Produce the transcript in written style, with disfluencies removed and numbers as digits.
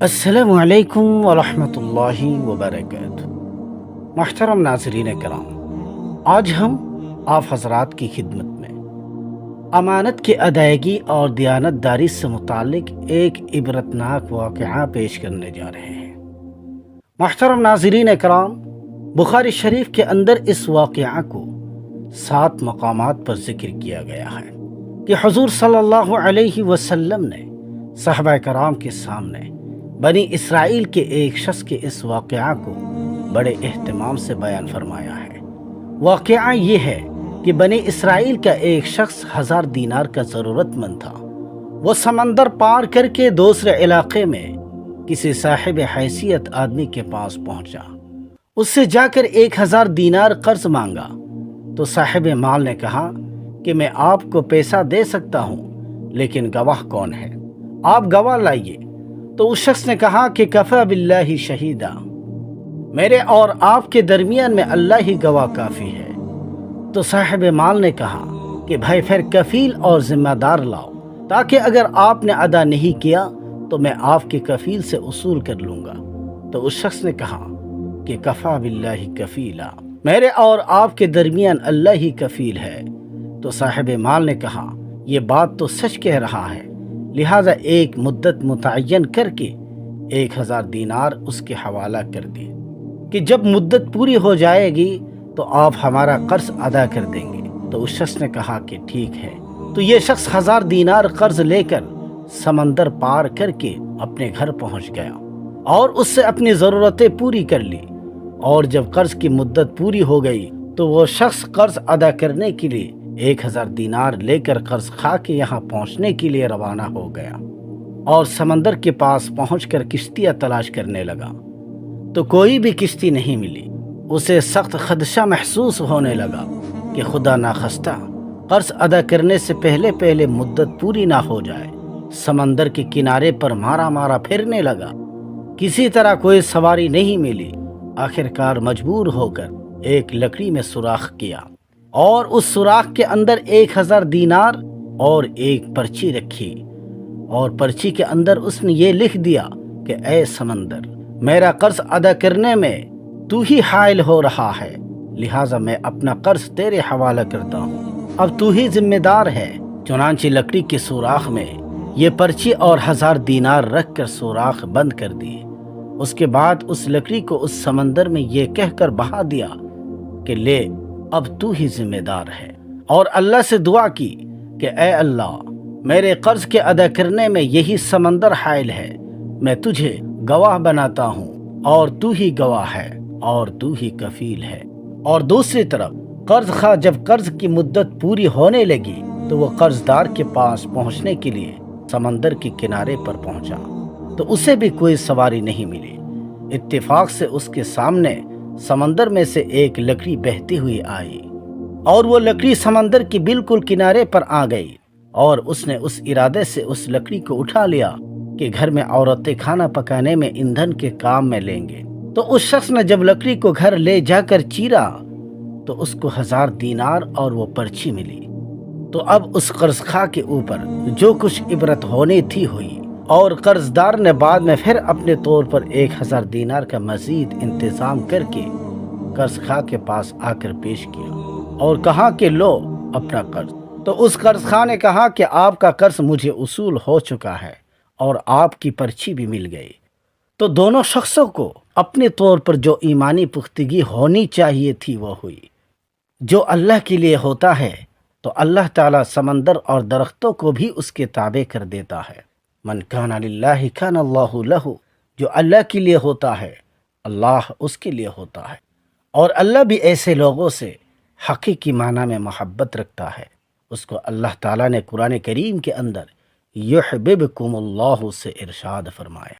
السلام علیکم ورحمۃ اللہ وبرکاتہ۔ محترم ناظرین کرام، آج ہم آپ حضرات کی خدمت میں امانت کی ادائیگی اور دیانتداری سے متعلق ایک عبرتناک واقعہ پیش کرنے جا رہے ہیں۔ محترم ناظرین کرام، بخاری شریف کے اندر اس واقعہ کو 7 مقامات پر ذکر کیا گیا ہے کہ حضور صلی اللہ علیہ وسلم نے صحابہ کرام کے سامنے بنی اسرائیل کے ایک شخص کے اس واقعہ کو بڑے اہتمام سے بیان فرمایا ہے۔ واقعہ یہ ہے کہ بنی اسرائیل کا ایک شخص 1000 دینار کا ضرورت مند تھا۔ وہ سمندر پار کر کے دوسرے علاقے میں کسی صاحب حیثیت آدمی کے پاس پہنچا۔ اس سے جا کر 1000 دینار قرض مانگا تو صاحب مال نے کہا کہ میں آپ کو پیسہ دے سکتا ہوں، لیکن گواہ کون ہے؟ آپ گواہ لائیے۔ تو اس شخص نے کہا کہ کفا باللہ شہیدا، میرے اور آپ کے درمیان میں اللہ ہی گواہ کافی ہے۔ تو صاحب مال نے کہا کہ بھائی پھر کفیل اور ذمہ دار لاؤ، تاکہ اگر آپ نے ادا نہیں کیا تو میں آپ کے کفیل سے اصول کر لوں گا۔ تو اس شخص نے کہا کہ کفا باللہ کفیلا، میرے اور آپ کے درمیان اللہ ہی کفیل ہے۔ تو صاحب مال نے کہا یہ بات تو سچ کہہ رہا ہے، لہٰذا ایک مدت متعین کر کے 1000 دینار اس کے حوالہ کر دی کہ جب مدت پوری ہو جائے گی تو آپ ہمارا قرض ادا کر دیں گے۔ تو اس شخص نے کہا کہ ٹھیک ہے۔ تو یہ شخص 1000 دینار قرض لے کر سمندر پار کر کے اپنے گھر پہنچ گیا اور اس سے اپنی ضرورتیں پوری کر لی، اور جب قرض کی مدت پوری ہو گئی تو وہ شخص قرض ادا کرنے کے لیے 1000 دینار لے کر قرض کھا کے یہاں پہنچنے کے لیے روانہ ہو گیا، اور سمندر کے پاس پہنچ کر کشتیاں تلاش کرنے لگا تو کوئی بھی کشتی نہیں ملی۔ اسے سخت خدشہ محسوس ہونے لگا کہ خدا نخواستہ قرض ادا کرنے سے پہلے مدت پوری نہ ہو جائے۔ سمندر کے کنارے پر مارا پھرنے لگا، کسی طرح کوئی سواری نہیں ملی۔ آخرکار مجبور ہو کر ایک لکڑی میں سوراخ کیا، اور اس سوراخ کے اندر 1000 دینار اور ایک پرچی رکھی، اور پرچی کے اندر اس نے یہ لکھ دیا کہ اے سمندر، میرا قرض ادا کرنے میں تو ہی حائل ہو رہا ہے، لہٰذا میں اپنا قرض تیرے حوالہ کرتا ہوں، اب تو ہی ذمہ دار ہے۔ چنانچہ لکڑی کے سوراخ میں یہ پرچی اور 1000 دینار رکھ کر سوراخ بند کر دی۔ اس کے بعد اس لکڑی کو اس سمندر میں یہ کہہ کر بہا دیا کہ لے، اب تو ہی ذمہ دار ہے، اور اللہ سے دعا کی کہ اے اللہ، میرے قرض کے ادا کرنے میں یہی سمندر حائل ہے، میں تجھے گواہ بناتا ہوں، اور تو ہی گواہ ہے، اور تو ہی کفیل ہے۔ اور دوسری طرف قرض خواہ جب قرض کی مدت پوری ہونے لگی تو وہ قرض دار کے پاس پہنچنے کے لیے سمندر کے کنارے پر پہنچا تو اسے بھی کوئی سواری نہیں ملی۔ اتفاق سے اس کے سامنے سمندر میں سے ایک لکڑی بہتی ہوئی آئی، اور وہ لکڑی سمندر کے بالکل کنارے پر آ گئی، اور اس نے اس ارادے سے اس لکڑی کو اٹھا لیا کہ گھر میں عورتیں کھانا پکانے میں ایندھن کے کام میں لیں گے۔ تو اس شخص نے جب لکڑی کو گھر لے جا کر چیرا تو اس کو 1000 دینار اور وہ پرچی ملی۔ تو اب اس قرض خواہ کے اوپر جو کچھ عبرت ہونی تھی ہوئی، اور قرض دار نے بعد میں پھر اپنے طور پر 1000 دینار کا مزید انتظام کر کے قرض خواہ کے پاس آ کر پیش کیا اور کہا کہ لو اپنا قرض۔ تو اس قرض خواہ نے کہا کہ آپ کا قرض مجھے اصول ہو چکا ہے، اور آپ کی پرچی بھی مل گئی۔ تو دونوں شخصوں کو اپنے طور پر جو ایمانی پختگی ہونی چاہیے تھی وہ ہوئی۔ جو اللہ کے لیے ہوتا ہے تو اللہ تعالیٰ سمندر اور درختوں کو بھی اس کے تابع کر دیتا ہے۔ من کان للہ کان اللہ لہ، جو اللہ کے لیے ہوتا ہے اللہ اس کے لیے ہوتا ہے، اور اللہ بھی ایسے لوگوں سے حقیقی معنی میں محبت رکھتا ہے۔ اس کو اللہ تعالیٰ نے قرآن کریم کے اندر یحببکم اللہ سے ارشاد فرمایا۔